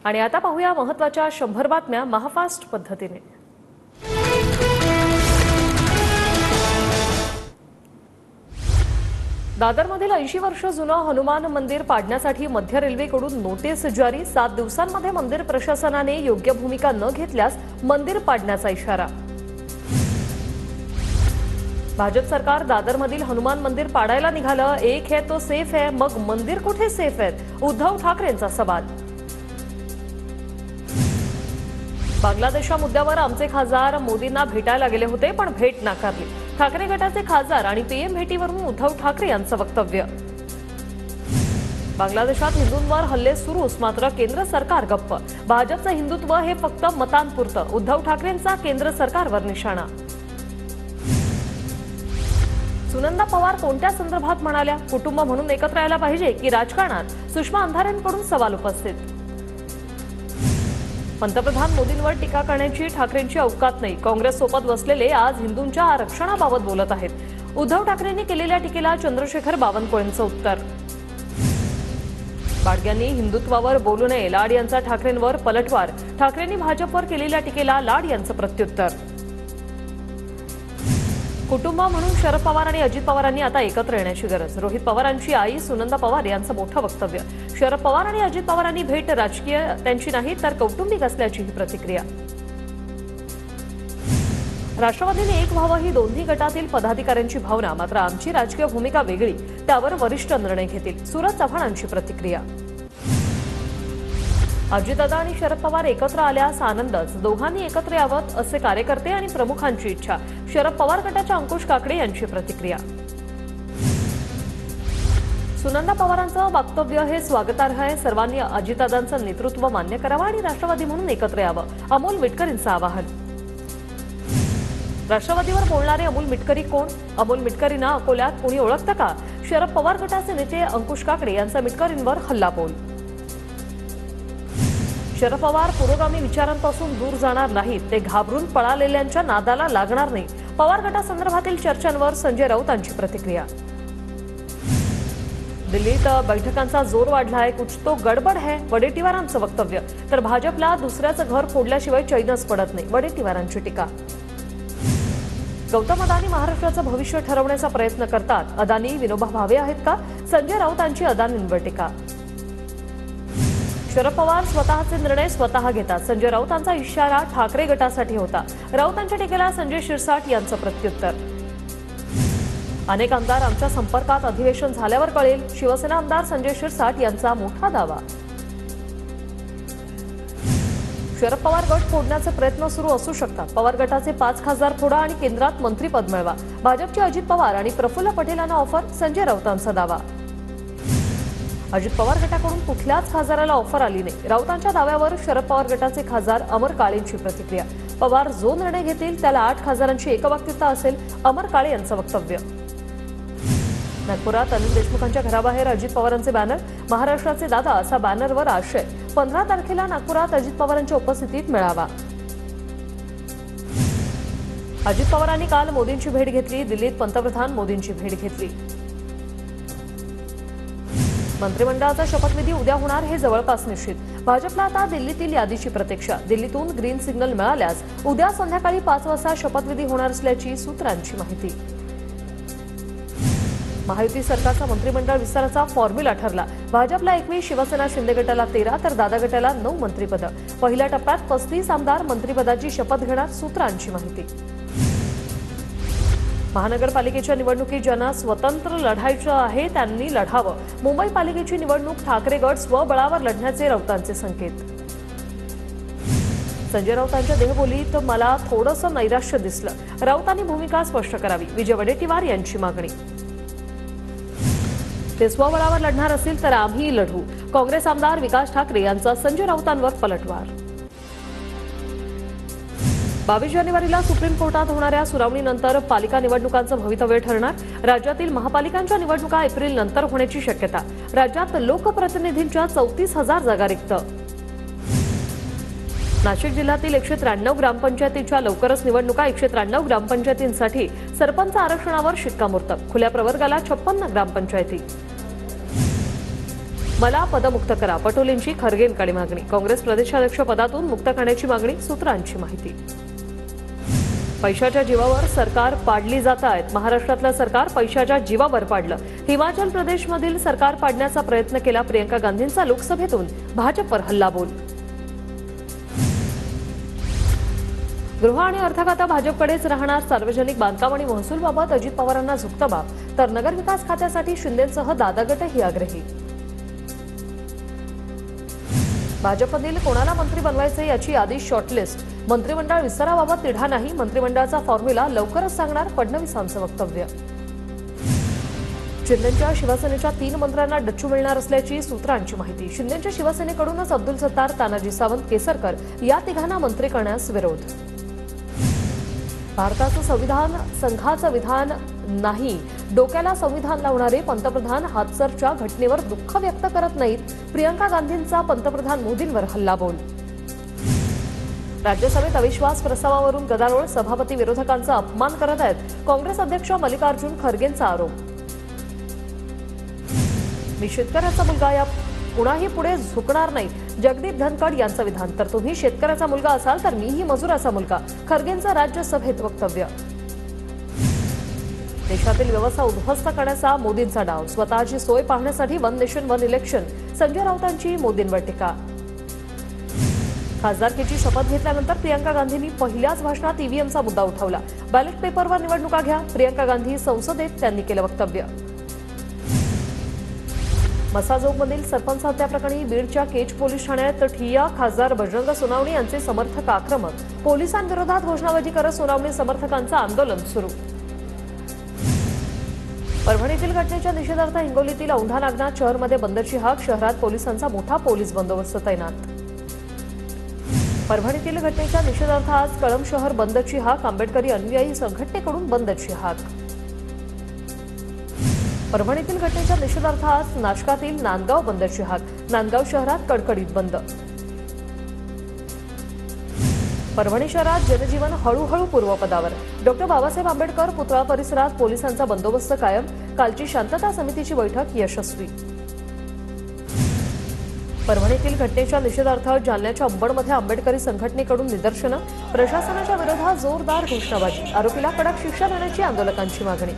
आणि आता पाहूया महत्त्वाच्या 100 बातम्या महाफास्ट पद्धतीने। दादरमधील 80 वर्ष जुनं हनुमान मंदिर पाडण्यासाठी मध्य रेल्वेकडून नोटीस जारी। 7 दिवसांमध्ये मंदिर प्रशासनाने योग्य भूमिका न घेतल्यास मंदिर पाडण्याचा इशारा। भाजप सरकार दादरमधील हनुमान मंदिर पाडायला निघालं। एक है तो सेफ है, मग मंदिर कुठे सेफ आहे? उद्धव ठाकरेंचा सवाल। बांगलादेशच्या मुद्द्यावर आमचे खासदार मोदींना भेटायला गेले होते, पण भेट नाकारली। ठाकरे गटाचे खासदार आणि पीएम भेटीवरून उद्धव ठाकरे यांचं वक्तव्य। बांगलादेशात हिंदूंवर हल्ले सुरूच, मात्र केंद्र सरकार गप्प। भाजपचं हिंदुत्व हे फक्त मतांपुरतं, उद्धव ठाकरेंचा केंद्र सरकारवर निशाणा। सुनंदा पवार कोणत्या संदर्भात म्हणाल्या? कुटुंब म्हणून एकत्र यायला पाहिजे की राजकारणात? सुषमा अंधारेंकडून सवाल उपस्थित। पंतप्रधान मोदींवर टीका करण्याची ठाकरेंची अवकात नाही। काँग्रेस सोबत बसलेले आज हिंदूंच्या आरक्षणाबाबत बोलत आहेत। उद्धव ठाकरेंनी केलेल्या टीकेला चंद्रशेखर बावनकुळेंचं उत्तर। बाडग्यांनी हिंदुत्वावर बोलू नये, लाड यांचा ठाकरेंवर पलटवार। ठाकरेंनी भाजपवर केलेल्या टीकेला लाड यांचं प्रत्युत्तर। कुटुंब म्हणून शरद पवार आणि अजित पवारांनी आता एकत्र येण्याची गरज। रोहित पवारांची आई सुनंदा पवार यांचं मोठं वक्तव्य। शरद पवार आणि अजित पवारांनी भेट राजकीय त्यांची नाही तर कौटुंबिक असल्याची ही प्रतिक्रिया। राष्ट्रवादीने एक व्हावं ही दोन्ही गटातील पदाधिकाऱ्यांची भावना, मात्र आमची राजकीय भूमिका वेगळी, त्यावर वरिष्ठ निर्णय घेतील। सूरज चव्हाणांची प्रतिक्रिया। अजितदादा आणि शरद पवार एकत्र आल्यास आनंदच, दोघांनी एकत्र यावं असे कार्यकर्ते आणि प्रमुखांची इच्छा। शरद पवार गटाच्या अंकुश काकडे यांची प्रतिक्रिया। सुनंदा पवारांचं वक्तव्य हे स्वागतार्ह आहे। सर्वांनी अजितदादांचं नेतृत्व मान्य करावं आणि राष्ट्रवादी म्हणून एकत्र यावं, अमोल मिटकरींचं आवाहन। राष्ट्रवादीवर बोलणारे अमोल मिटकरी कोण? अमोल मिटकरींना अकोल्यात कोणी ओळखतं का? शरद पवार गटाचे नेते अंकुश काकडे यांचा मिटकरींवर हल्लाबोल। शरद पवार पुरोगामी विचारांपासून दूर जाणार नाहीत, ते घाबरून पळालेल्यांच्या नादाला लागणार नाही। पवार गटासंदर्भातील चर्चांवर संजय राऊतांची प्रतिक्रिया। दिल्लीत बैठकांचा जोर वाढलाय, कुछ तो गडबड है, वडेट्टीवारांचं वक्तव्य। तर भाजपला दुसऱ्याचं घर फोडल्याशिवाय चैनच पडत नाही, वडेट्टीवारांची टीका। गौतम अदानी महाराष्ट्राचं भविष्य ठरवण्याचा प्रयत्न करतात, अदानी विनोबा भावे आहेत का? संजय राऊतांची अदानींवर टीका। शरद पवार स्वतःचे निर्णय स्वतः घेतात, संजय राऊतांचा इशारा ठाकरे गटासाठी होता। राऊतांच्या टीकेला संजय शिरसाट यांचं प्रत्युत्तर। अनेक आमदार आमच्या संपर्कात, अधिवेशन झाल्यावर कळेल, शिवसेना आमदार संजय शिरसाट यांचा मोठा दावा। शरद पवार गट फोडण्याचे प्रयत्न सुरू असू शकतात, पवार गटाचे 5 खासदार फोडा आणि केंद्रात मंत्रीपद मिळवा। भाजपचे अजित पवार आणि प्रफुल्ल पटेलांना ऑफर, संजय राऊतांचा दावा। अजित पवार गटाकडून कुठल्याच खासदाराला ऑफर आली नाही, राऊतांच्या दाव्यावर शरद पवार गटाचे खासदार अमर काळेंची प्रतिक्रिया। पवार जो निर्णय घेतील त्याला 8 खासदारांची एकवाक्यता असेल, अमर काळे यांचं वक्तव्य। नागपुरात अनिल देशमुखांच्या घराबाहेर अजित पवारांचे बॅनर, महाराष्ट्राचे दादा असा बॅनरवर आशय। 15 तारखेला नागपुरात अजित पवारांच्या उपस्थितीत मेळावा। अजित पवारांनी काल मोदींची भेट घेतली, दिल्लीत पंतप्रधान मोदींची भेट घेतली। मंत्रिमंडळाचा शपथविधी उद्या होणार हे जवळपास निश्चित। भाजपला आता दिल्लीतील यादीची प्रतीक्षा। दिल्लीतून ग्रीन सिग्नल मिळाल्यास उद्या संध्याकाळी 5 वाजता शपथविधी होणार असल्याची सूत्रांची माहिती। महायुती सरकारचा मंत्रिमंडळ विस्ताराचा फॉर्म्युला ठरला। भाजपला 21, शिवसेना शिंदे गटाला 13 तर दादा गटाला 9 मंत्रिपद। पहिल्या टप्प्यात 35 आमदार मंत्रिपदाची शपथ घेणार, सूत्रांची माहिती। महानगरपालिकेच्या निवडणुकीत ज्यांना स्वतंत्र लढायचं आहे त्यांनी लढावं। मुंबई पालिकेची निवडणूक ठाकरे गट स्वबळावर लढण्याचे राऊतांचे संकेत। संजय राऊतांच्या देहबोलीत मला थोडंसं नैराश्य दिसलं, राऊतांनी भूमिका स्पष्ट करावी, विजय वडेट्टीवार यांची मागणी। ते स्वबळावर लढणार असतील तर आम्ही लढू, काँग्रेस आमदार विकास ठाकरे यांचा संजय राऊतांवर पलटवार। 22 जानेवारीला सुप्रीम कोर्टात होणाऱ्या सुनावणीनंतर पालिका निवडणुकांचं भवितव्य ठरणार। राज्यातील महापालिकांच्या निवडणुका एप्रिल नंतर होण्याची शक्यता। राज्यात लोकप्रतिनिधींच्या 34,000 जागा रिक्त। नाशिक जिल्ह्यातील 193 ग्रामपंचायतींच्या लवकरच निवडणुका। 193 ग्रामपंचायतींसाठी सरपंच आरक्षणावर शिक्कामोर्तब। खुल्या प्रवर्गाला 56 ग्रामपंचायती। मला पदमुक्त करा, पटोलेंची खरगेंकडे मागणी. काँग्रेस प्रदेशाध्यक्ष पदातून मुक्त करण्याची मागणी, सूत्रांची माहिती. पैशाच्या जीवावर सरकार पाडली जात आहेत. महाराष्ट्रातलं सरकार पैशाच्या जीवावर पाडलं. हिमाचल प्रदेशमधील सरकार पाडण्याचा प्रयत्न केला. प्रियंका गांधींचा लोकसभेतून भाजपवर हल्लाबोल. गृह आणि अर्थ खाता भाजपकडेच राहणार. सार्वजनिक बांधकाम आणि महसूल बाबत अजित पवारांना झुकतं बाब, तर नगरविकास खात्यासाठी शिंदेंसह दादा गटही आग्रही. भाजपमधील कोणाला मंत्री बनवायचे याची यादी शॉर्टलिस्ट. मंत्रिमंडळ विस्ताराबाबत तिढा नाही. मंत्रिमंडळाचा फॉर्म्युला लवकरच सांगणार, फडणवीसांचं वक्तव्य. शिंदेंच्या शिवसेनेच्या 3 मंत्र्यांना डच्चू मिळणार असल्याची सूत्रांची माहिती. शिंदेंच्या शिवसेनेकडूनच अब्दुल सत्तार, तानाजी सावंत, केसरकर या तिघांना मंत्री करण्यास विरोध. भारताचं संविधान संघाचं विधान नाही. डोक्याला संविधान लावणारे पंतप्रधान हाथसरच्या घटनेवर दुःख व्यक्त करत नाहीत. प्रियंका गांधींचा पंतप्रधान मोदींवर हल्लाबोल. राज्यसभेत अविश्वास प्रस्तावावरून गदारोळ. सभापती विरोधकांचा अपमान करत आहेत. काँग्रेस अध्यक्ष मल्लिकार्जुन खरगेंचा आरोप. मी शेतकऱ्याचा मुलगा, या कुणाही पुढे झुकणार नाही. जगदीप धनखड यांचं विधान. तर तुम्ही शेतकऱ्याचा मुलगा असाल तर मीही मजुराचा मुलगा, खरगेंचं राज्यसभेत वक्तव्य. देशातील व्यवस्था उद्ध्वस्त करण्याचा मोदींचा डाव. स्वतःची सोय पाहण्यासाठी one nation one election. Sanjay राऊतांची मोदींवर टीका. खासदारकीची शपथ घेतल्यानंतर प्रियंका गांधींनी पहिल्याच भाषणात ईव्हीएमचा मुद्दा उठवला. बॅलेट पेपरवर निवडणुका घ्या. प्रियंका गांधी संसदेत त्यांनी केलं वक्तव्य. मसाजोगमधील सरपंच हत्याप्रकरणी बीडच्या केज पोलीस ठाण्यात ठिय्या. खासदार बजरंग सोनावणे यांचे समर्थक आक्रमक. पोलिसांविरोधात घोषणाबाजी करत सोनावणे समर्थकांचं आंदोलन सुरू. परभणीतील घटनेच्या निषेधार्थ हिंगोलीतील औंढा नागनाथ शहरमध्ये बंदची हाक. शहरात पोलिसांचा मोठा पोलीस बंदोबस्त तैनात. परभणीतील घटनेच्या निषेधार्थ आज कळंब शहर बंदची हाक. आंबेडकरी अनुयायी संघटनेकडून बंदची हाक. परभणीतील घटनेच्या निषेधार्थ आज नाशकातील नांदगाव बंदची हाक. नांदगाव शहरात कडकडीत बंद. परभणी शहरात जनजीवन हळूहळू पूर्वपदावर. डॉक्टर बाबासाहेब आंबेडकर पुतळा परिसरात पोलिसांचा बंदोबस्त कायम. कालची शांतता समितीची बैठक यशस्वी. परभणीतील घटनेच्या निषेधार्थ जालन्याच्या अंबडमध्ये आंबेडकरी संघटनेकडून निदर्शनं. प्रशासनाच्या विरोधात जोरदार घोषणाबाजी. आरोपीला कडक शिक्षा देण्याची आंदोलकांची मागणी.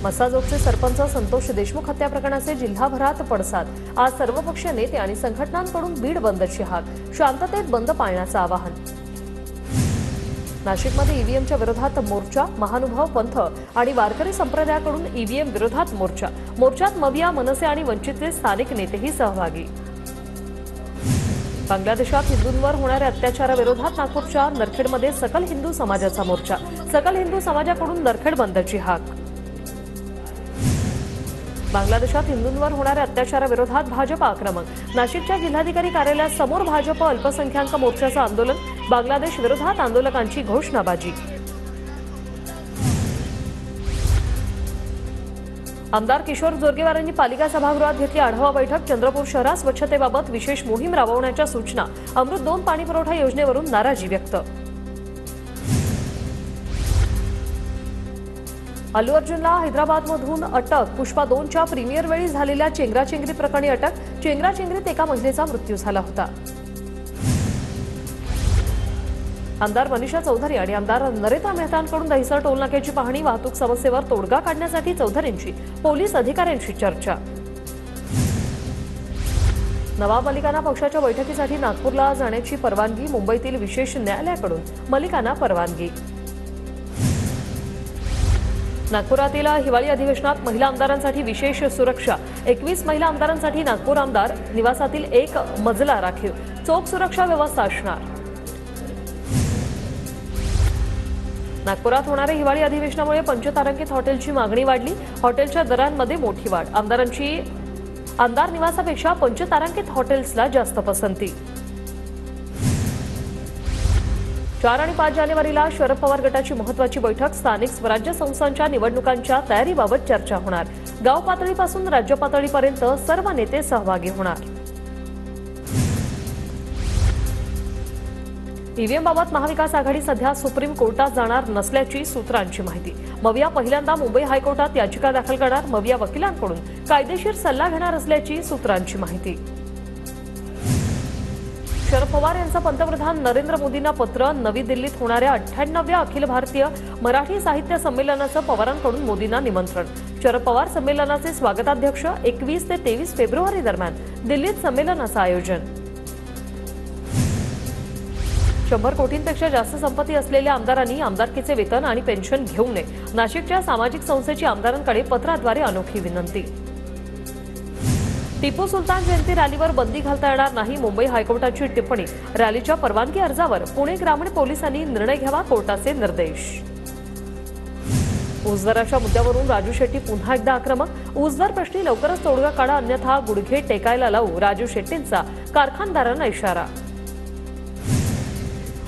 मसाजोगचे सरपंच संतोष देशमुख हत्या प्रकरणाचे जिल्हाभरात पडसाद. आज सर्वपक्षीय नेते आणि संघटनांकडून बीड बंदची हाक. शांततेत बंद पाळण्याचं आवाहन. नाशिकमध्ये ईव्हीएमच्या विरोधात मोर्चा. महानुभाव पंथ आणि वारकरी संप्रदायाकडून ईव्हीएम विरोधात मोर्चा. मोर्चात मविया, मनसे आणि वंचितचे स्थानिक नेतेही सहभागी. बांगलादेशात हिंदूंवर होणाऱ्या अत्याचाराविरोधात नागपूरच्या नरखेडमध्ये सकल हिंदू समाजाचा मोर्चा. सकल हिंदू समाजाकडून नरखेड बंदची हाक. बांगलादेशात हिंदूंवर होणाऱ्या अत्याचाराविरोधात भाजप आक्रमक. नाशिकच्या जिल्हाधिकारी कार्यालयासमोर भाजप अल्पसंख्याक मोर्चाचं आंदोलन. बांगलादेश विरोधात आंदोलकांची घोषणाबाजी. आमदार किशोर जोरगेवार यांनी पालिका सभागृहात घेतली आढावा बैठक. चंद्रपूर शहरात स्वच्छतेबाबत विशेष मोहीम राबवण्याच्या सूचना. अमृत 2 पाणीपुरवठा योजनेवरून नाराजी व्यक्त. अल्लू अर्जुनला हैदराबादमधून अटक. पुष्पा 2च्या प्रीमियर वेळी झालेल्या चेंगराचेंगरी प्रकरणी अटक. चेंगराचेंगरीत एका महिलेचा मृत्यू झाला होता. आमदार मनीषा चौधरी आणि आमदार नरेता मेहतांकडून दहिसर टोलनाक्याची पाहणी. वाहतूक समस्येवर तोडगा काढण्यासाठी चौधरींची पोलीस अधिकाऱ्यांशी चर्चा. नवाब मलिकांना पक्षाच्या बैठकीसाठी नागपूरला जाण्याची परवानगी. मुंबईतील विशेष न्यायालयाकडून मलिकांना परवानगी. नागपुरातील हिवाळी अधिवेशनात महिला आमदारांसाठी विशेष सुरक्षा. 21 महिला आमदारांसाठी नागपूर आमदार निवासातील 1 मजला राखीव. चोख सुरक्षा व्यवस्था असणार. नागपुरात होणाऱ्या हिवाळी अधिवेशनामुळे पंचतारांकित हॉटेलची मागणी वाढली. हॉटेलच्या दरांमध्ये मोठी वाढ. आमदार निवासापेक्षा पंचतारांकित हॉटेल्सला जास्त पसंती. 4 आणि 5 जानेवारीला शरद पवार गटाची महत्त्वाची बैठक. स्थानिक स्वराज्य संस्थांच्या निवडणुकांच्या तयारीबाबत चर्चा होणार. गाव पातळीपासून राज्य पातळीपर्यंत सर्व नेते सहभागी होणार. ईव्हीएम बाबत महाविकास आघाडी सध्या सुप्रीम कोर्टात जाणार नसल्याची सूत्रांची माहिती। मविया पहिल्यांदा मुंबई हायकोर्टात याचिका दाखल करणार। मविया वकिलांकडून कायदेशीर सल्ला घेणार असल्याची सूत्रांची माहिती। शरद पवार यांचं पंतप्रधान नरेंद्र मोदींना पत्र। नवी दिल्लीत होणाऱ्या 98व्या अखिल भारतीय मराठी साहित्य संमेलनाचं पवारांकडून मोदींना निमंत्रण। शरद पवार संमेलनाचे स्वागताध्यक्ष। 21 ते 23 फेब्रुवारी दरम्यान दिल्लीत संमेलनाचं आयोजन। 100 कोटींपेक्षा जास्त संपत्ती असलेल्या आमदारांनी आमदारकीचे वेतन आणि पेन्शन घेऊ नये। नाशिकच्या सामाजिक संस्थेची आमदारांकडे पत्राद्वारे अनोखी विनंती। टिपू सुलतान जयंती रॅलीवर बंदी घालता येणार नाही। मुंबई हायकोर्टाची टिप्पणी। रॅलीच्या परवानगी अर्जावर पुणे ग्रामीण पोलिसांनी निर्णय घ्यावा, कोर्टाचे निर्देश। ऊसदराच्या मुद्द्यावरून राजू शेट्टी पुन्हा एकदा आक्रमक। ऊसदर प्रश्नी लवकरच तोडगा काढा, अन्यथा गुडघे टेकायला लावू, राजू शेट्टींचा कारखानदारांना इशारा।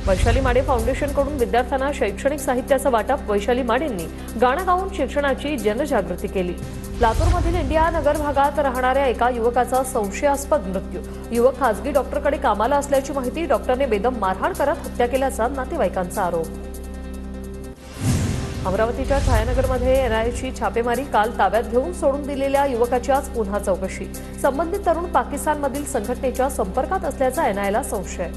वैशाली माडे फाउंडेशनकडून विद्यार्थ्यांना शैक्षणिक साहित्याचं वाटप। वैशाली माडेंनी गाणं गाऊन शिक्षणाची जनजागृती केली। लातूरमधील इंडिया नगर भागात राहणाऱ्या एका युवकाचा संशयास्पद मृत्यू। युवक खासगी डॉक्टरकडे कामाला असल्याची माहिती। डॉक्टरने बेदम मारहाण करत हत्या केल्याचा नातेवाईकांचा आरोप। अमरावतीच्या छायानगरमध्ये एनआयएची छापेमारी। काल ताब्यात घेऊन सोडून दिलेल्या युवकाची आज पुन्हा चौकशी। संबंधित तरुण पाकिस्तानमधील संघटनेच्या संपर्कात असल्याचा एनआयएला संशय।